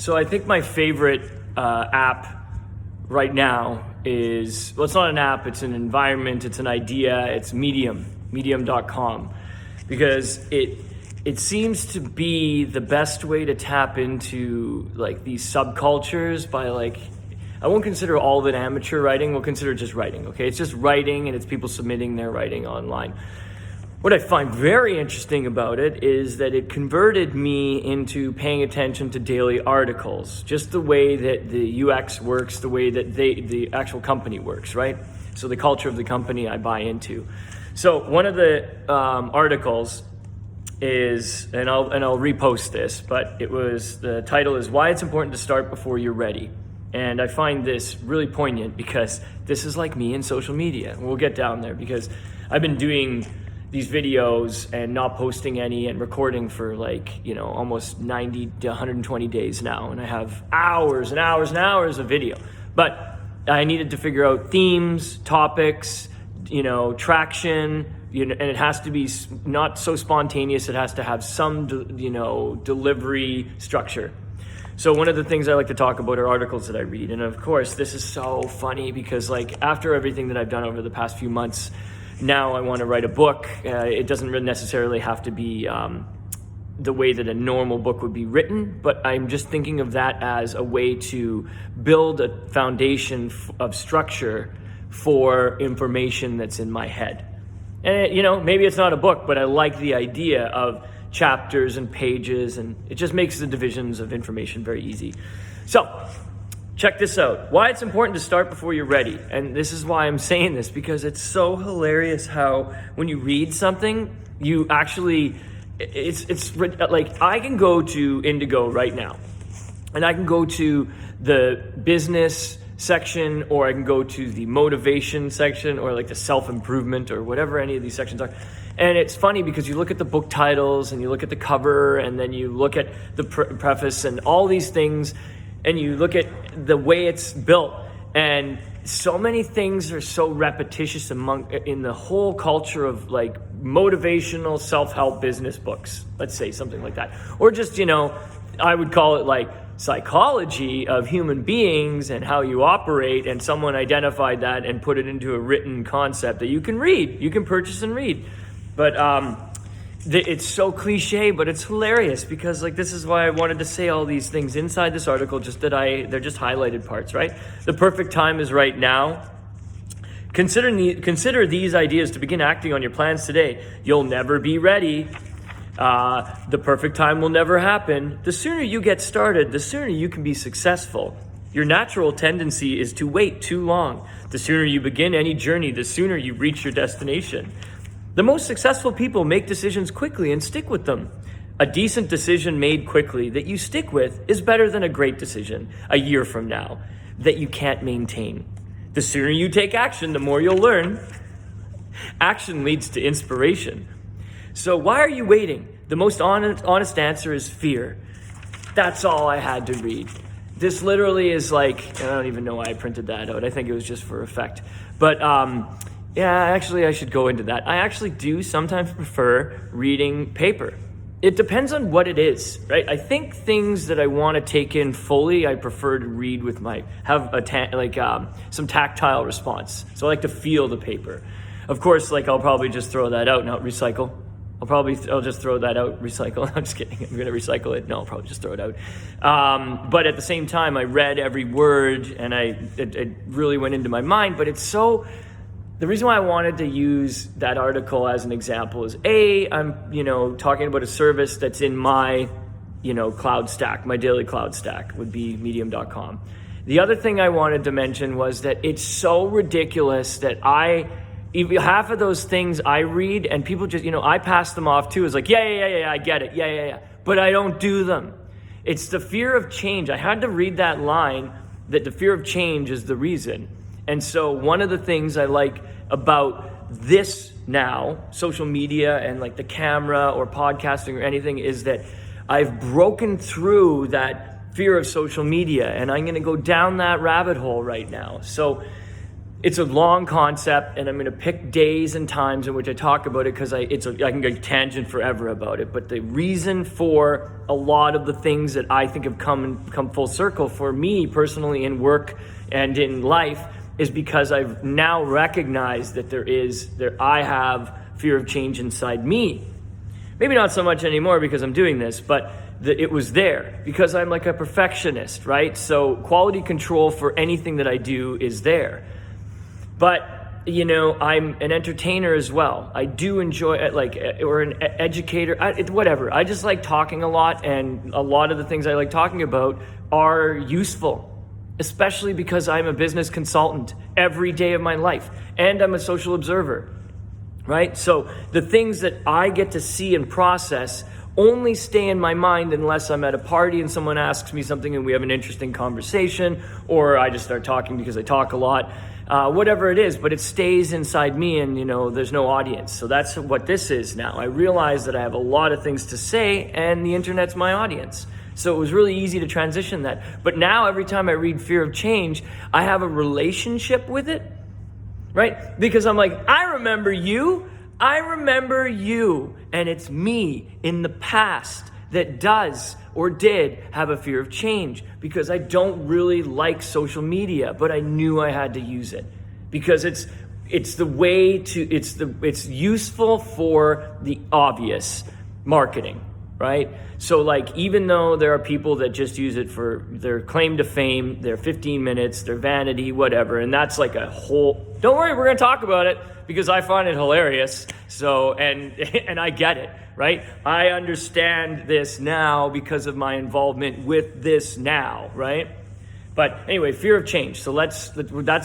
So I think my favorite app right now is, well, it's not an app, it's an environment, it's an idea, it's medium.com, because it seems to be the best way to tap into like these subcultures by like, I won't consider all of it amateur writing, we'll consider it just writing, okay? It's just writing and it's people submitting their writing online. What I find very interesting about it is that it converted me into paying attention to daily articles, just the way that the UX works, the way that the actual company works, right? So the culture of the company I buy into. So one of the articles is, and I'll repost this, but the title is Why It's Important to Start Before You're Ready. And I find this really poignant because this is like me in social media. We'll get down there because I've been doing these videos and not posting any and recording for almost 90 to 120 days now. And I have hours and hours and hours of video. But I needed to figure out themes, topics, traction, and it has to be not so spontaneous. It has to have some, delivery structure. So one of the things I like to talk about are articles that I read. And of course, this is so funny because after everything that I've done over the past few months, now I want to write a book. It doesn't really necessarily have to be the way that a normal book would be written, but I'm just thinking of that as a way to build a foundation of structure for information that's in my head. And maybe it's not a book, but I like the idea of chapters and pages, and it just makes the divisions of information very easy. So check this out. Why it's important to start before you're ready. And this is why I'm saying this, because it's so hilarious how when you read something, you actually, it's like I can go to Indigo right now and I can go to the business section, or I can go to the motivation section, or like the self-improvement, or whatever any of these sections are. And it's funny because you look at the book titles and you look at the cover and then you look at the preface and all these things, and you look at the way it's built, and so many things are so repetitious in the whole culture of like motivational self-help business books, let's say something like that. Or just, I would call it like psychology of human beings and how you operate, and someone identified that and put it into a written concept that you can read, you can purchase and read. But it's so cliche, but it's hilarious because this is why I wanted to say all these things inside this article, they're just highlighted parts, right? The perfect time is right now. Consider these ideas to begin acting on your plans today. You'll never be ready. The perfect time will never happen. The sooner you get started, the sooner you can be successful. Your natural tendency is to wait too long. The sooner you begin any journey, the sooner you reach your destination. The most successful people make decisions quickly and stick with them. A decent decision made quickly that you stick with is better than a great decision a year from now that you can't maintain. The sooner you take action, the more you'll learn. Action leads to inspiration. So why are you waiting? The most honest answer is fear. That's all I had to read. This literally is I don't even know why I printed that out. I think it was just for effect. But yeah, actually I should go into that. I actually do sometimes prefer reading paper. It depends on what it is, right? I think things that I want to take in fully, I prefer to read with some tactile response. So I like to feel the paper. Of course, I'll probably just throw that out, not recycle. I'll just throw that out, recycle. I'm just kidding. I'm going to recycle it. No, I'll probably just throw it out. But at the same time, I read every word and it really went into my mind. But it's so, the reason why I wanted to use that article as an example is I'm, talking about a service that's in my, cloud stack, my daily cloud stack would be medium.com. The other thing I wanted to mention was that it's so ridiculous that half of those things I read and people just, I pass them off too. It's yeah, I get it. Yeah. But I don't do them. It's the fear of change. I had to read that line that the fear of change is the reason. And so one of the things I like about this now, social media and the camera or podcasting or anything, is that I've broken through that fear of social media and I'm going to go down that rabbit hole right now. So it's a long concept, and I'm going to pick days and times in which I talk about it because I can go tangent forever about it. But the reason for a lot of the things that I think have come full circle for me personally in work and in life is because I've now recognized that I have fear of change inside me. Maybe not so much anymore because I'm doing this, but it was there because I'm like a perfectionist, right? So quality control for anything that I do is there. But, I'm an entertainer as well. I do enjoy it, or an educator, whatever. I just like talking a lot, and a lot of the things I like talking about are useful, especially because I'm a business consultant every day of my life, and I'm a social observer, right? So the things that I get to see and process only stay in my mind unless I'm at a party and someone asks me something and we have an interesting conversation, or I just start talking because I talk a lot. Whatever it is, but it stays inside me, and there's no audience. So that's what this is now. I realize that I have a lot of things to say, and the internet's my audience. So it was really easy to transition that. But now every time I read Fear of Change, I have a relationship with it, right? Because I'm like, I remember you, and it's me in the past that does or did have a fear of change because I don't really like social media, but I knew I had to use it because it's useful for the obvious marketing, right? So like, even though there are people that just use it for their claim to fame, their 15 minutes, their vanity, whatever, and that's like a whole, don't worry, we're going to talk about it because I find it hilarious. So, and I get it, right? I understand this now because of my involvement with this now, right? But anyway, fear of change. So that's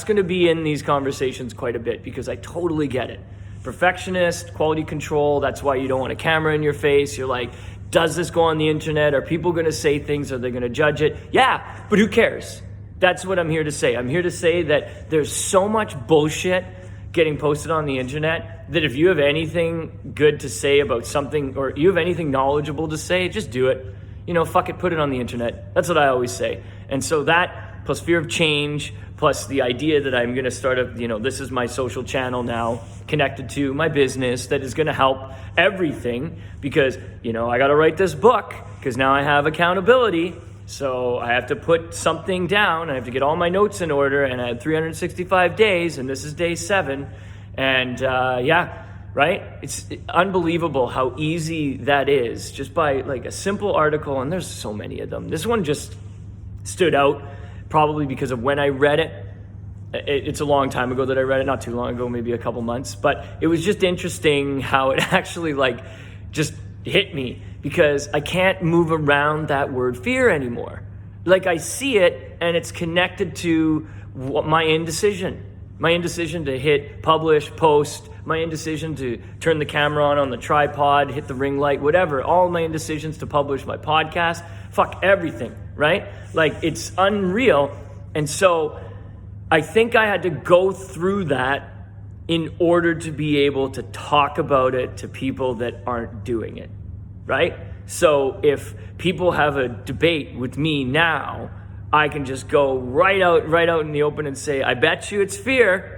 going to be in these conversations quite a bit because I totally get it. Perfectionist, quality control, that's why you don't want a camera in your face. You're like, does this go on the internet? Are people going to say things? Are they going to judge it? Yeah, but who cares? That's what I'm here to say. I'm here to say that there's so much bullshit getting posted on the internet that if you have anything good to say about something, or you have anything knowledgeable to say, just do it. Fuck it, put it on the internet. That's what I always say. And so that, plus fear of change, plus the idea that I'm going to start this is my social channel now, connected to my business that is going to help everything because, I got to write this book because now I have accountability. So I have to put something down. I have to get all my notes in order, and I had 365 days, and this is day 7. And right? It's unbelievable how easy that is just by like a simple article, and there's so many of them. This one just stood out probably because of when I read it. It's a long time ago that I read it, not too long ago, maybe a couple months, but it was just interesting how it actually just hit me because I can't move around that word fear anymore. Like I see it and it's connected to my indecision to hit publish, post, my indecision to turn the camera on the tripod, hit the ring light, whatever, all my indecisions to publish my podcast, fuck everything, right? Like it's unreal. And so I think I had to go through that in order to be able to talk about it to people that aren't doing it, right? So if people have a debate with me now, I can just go right out in the open and say, I bet you it's fear.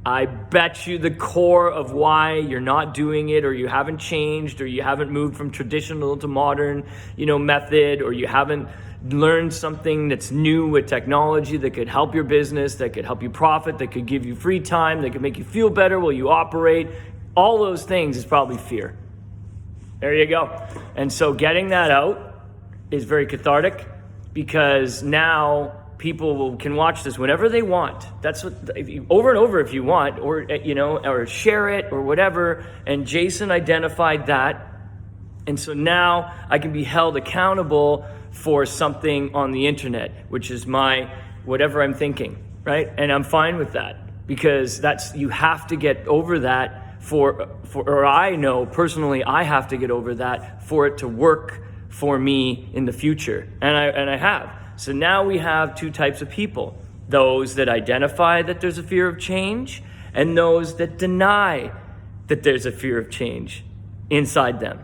I bet you the core of why you're not doing it, or you haven't changed, or you haven't moved from traditional to modern, method, or you haven't learned something that's new with technology that could help your business, that could help you profit, that could give you free time, that could make you feel better while you operate. All those things is probably fear. There you go. And so getting that out is very cathartic because now people can watch this whenever they want. That's what, over and over if you want, or or share it or whatever. And Jason identified that. And so now I can be held accountable for something on the internet, which is my whatever I'm thinking, right? And I'm fine with that because you have to get over that or I know personally I have to get over that for it to work for me in the future. And I have. So now we have two types of people: those that identify that there's a fear of change and those that deny that there's a fear of change inside them.